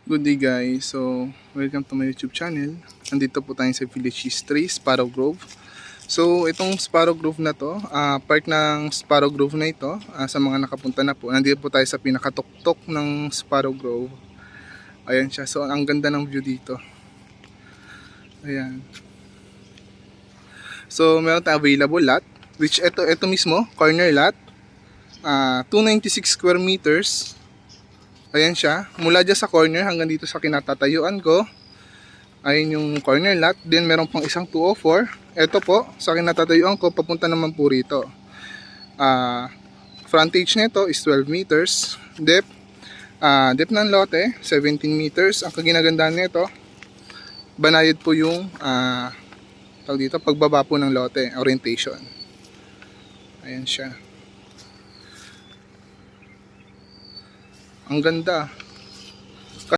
Good day guys, so welcome to my YouTube channel. Nandito po tayo sa Village History, Sparrow Grove. So itong Sparrow Grove na to, part ng Sparrow Grove na ito, sa mga nakapunta na po. Nandito po tayo sa pinakatuktok ng Sparrow Grove. Ayan siya, so ang ganda ng view dito. Ayan. So meron tayong available lot, which ito mismo, corner lot. 296 square meters. Ayan siya, mula dyan sa corner hanggang dito sa kinatatayuan ko. Ayan yung corner lot. Then meron pang isang 204. Ito po, sa kinatatayuan ko, papunta naman po rito. Frontage nito is 12 meters. Depth ng lote, 17 meters. Ang kaginagandaan nito, banayad po yung pagbaba po ng lote, orientation. Ayan siya. Ang ganda.